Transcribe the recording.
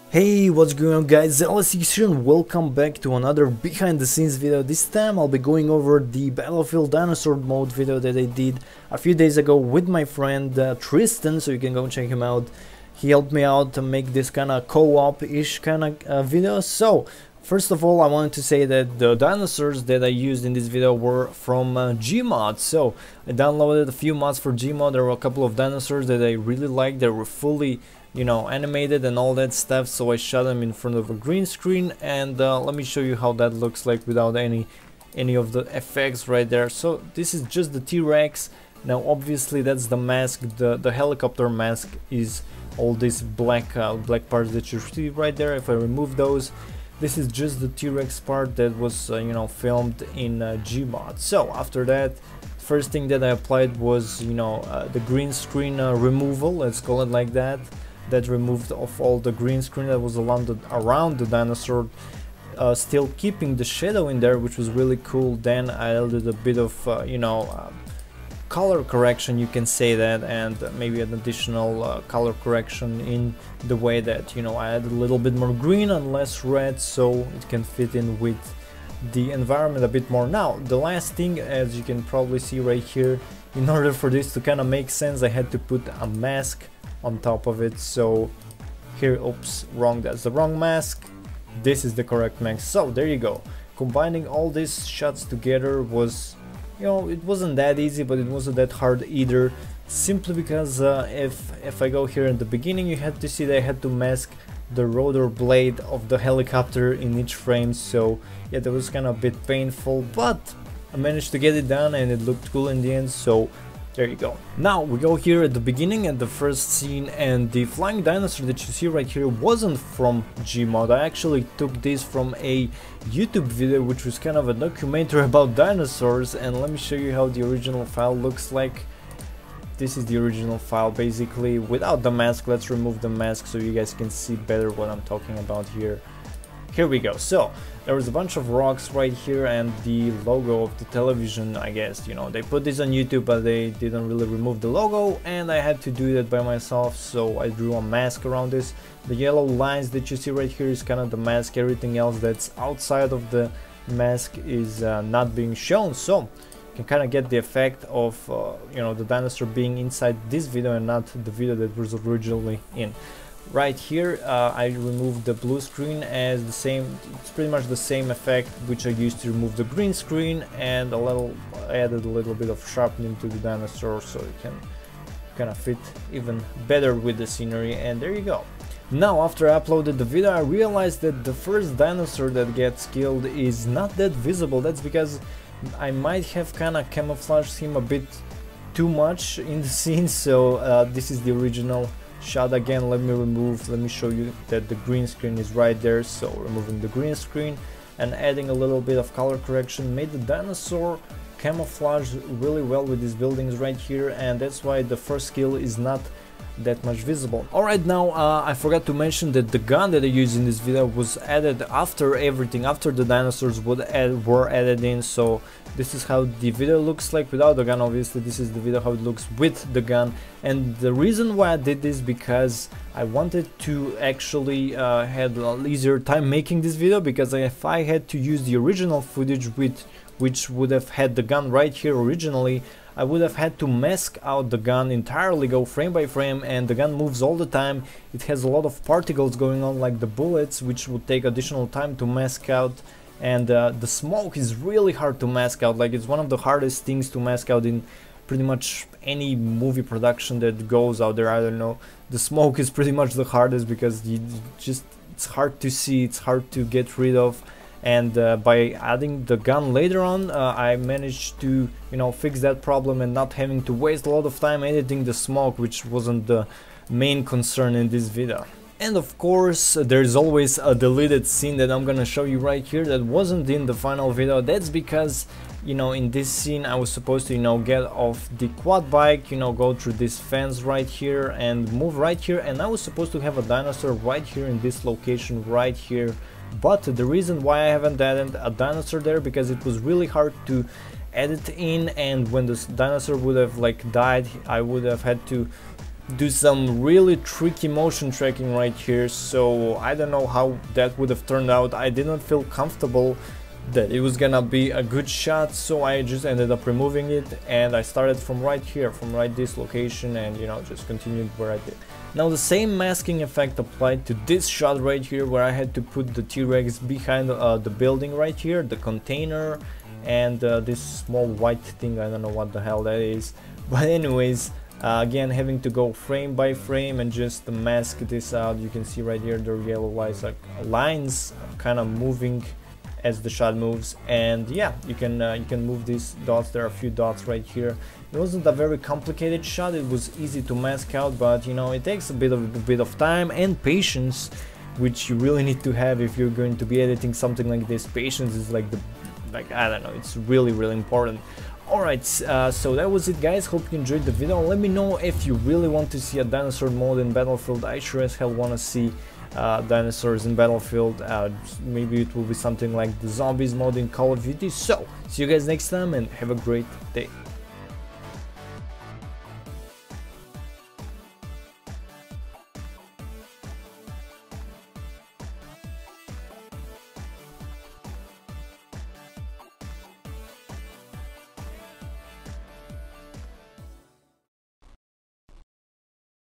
Hey, what's going on guys, LSX here and welcome back to another behind the scenes video. This time I'll be going over the Battlefield Dinosaur mode video that I did a few days ago with my friend Tristan, so you can go check him out. He helped me out to make this kind of co-op-ish kind of video. So, first of all, I wanted to say that the dinosaurs that I used in this video were from Gmod. So, I downloaded a few mods for Gmod. There were a couple of dinosaurs that I really liked. They were fully animated and all that stuff, so I shot them in front of a green screen, and let me show you how that looks like without any of the effects right there. So this is just the T-Rex. Now obviously that's the mask, the helicopter mask is all these black parts that you see right there. If I remove those, this is just the T-Rex part that was filmed in Gmod. So after that, first thing that I applied was the green screen removal, let's call it like that. That removed off all the green screen that was around the dinosaur, still keeping the shadow in there, which was really cool. Then I added a bit of color correction, you can say that, and maybe an additional color correction in the way that I added a little bit more green and less red, so it can fit in with the environment a bit more. Now the last thing, as you can probably see right here, in order for this to kind of make sense, I had to put a mask on top of it. So here, oops, wrong, that's the wrong mask, this is the correct mask. So there you go. Combining all these shots together was, it wasn't that easy, but it wasn't that hard either, simply because if I go here in the beginning, you had to see that I had to mask the rotor blade of the helicopter in each frame. So yeah, that was kind of a bit painful, but I managed to get it done and it looked cool in the end. So there you go. Now we go here at the beginning at the first scene, and the flying dinosaur that you see right here wasn't from Gmod. I actually took this from a YouTube video, which was kind of a documentary about dinosaurs, and let me show you how the original file looks like. This is the original file basically without the mask. Let's remove the mask so you guys can see better what I'm talking about here. Here we go. So there was a bunch of rocks right here and the logo of the television, I guess. They put this on YouTube, but they didn't really remove the logo, and I had to do that by myself, so I drew a mask around this. The yellow lines that you see right here is kind of the mask. Everything else that's outside of the mask is not being shown, so you can kind of get the effect of the dinosaur being inside this video and not the video that was originally in. Right here, I removed the blue screen as the same. It's pretty much the same effect which I used to remove the green screen, and added a little bit of sharpening to the dinosaur so it can kind of fit even better with the scenery. And there you go. Now after I uploaded the video, I realized that the first dinosaur that gets killed is not that visible. That's because I might have kind of camouflaged him a bit too much in the scene. So this is the original shot. Again, let me show you that the green screen is right there. So removing the green screen and adding a little bit of color correction made the dinosaur camouflage really well with these buildings right here, and that's why the first kill is not that much visible. Alright, now I forgot to mention that the gun that I used in this video was added after everything, after the dinosaurs were added in. So this is how the video looks like without the gun. Obviously this is the video how it looks with the gun, and the reason why I did this because I wanted to actually had an easier time making this video, because if I had to use the original footage which would have had the gun right here originally, I would have had to mask out the gun entirely, go frame by frame, and the gun moves all the time. It has a lot of particles going on like the bullets, which would take additional time to mask out, and the smoke is really hard to mask out. Like, it's one of the hardest things to mask out in pretty much any movie production that goes out there. I don't know, the smoke is pretty much the hardest because it's hard to see, it's hard to get rid of. And by adding the gun later on, I managed to fix that problem and not having to waste a lot of time editing the smoke, which wasn't the main concern in this video. And of course there's always a deleted scene that I'm gonna show you right here that wasn't in the final video. That's because in this scene I was supposed to get off the quad bike, go through this fence right here and move right here, and I was supposed to have a dinosaur right here in this location right here. But the reason why I haven't added a dinosaur there, because it was really hard to edit in, and when this dinosaur would have died, I would have had to do some really tricky motion tracking right here, so I don't know how that would have turned out. I didn't feel comfortable that it was gonna be a good shot, so I just ended up removing it, and I started from right here, from right this location, and you know, just continued where I did. Now the same masking effect applied to this shot right here, where I had to put the T-Rex behind the building right here, the container, and this small white thing, I don't know what the hell that is, but anyways, again, having to go frame by frame and just mask this out. You can see right here the yellow lines kind of moving as the shot moves, and yeah, you can move these dots. There are a few dots right here. It wasn't a very complicated shot, it was easy to mask out, but you know, it takes a bit of time and patience, which you really need to have if you're going to be editing something like this. Patience is like I don't know, it's really important. Alright, so that was it, guys. Hope you enjoyed the video. Let me know if you really want to see a dinosaur mode in Battlefield. I sure as hell want to see dinosaurs in Battlefield. Maybe it will be something like the zombies mode in Call of Duty. So, see you guys next time and have a great day.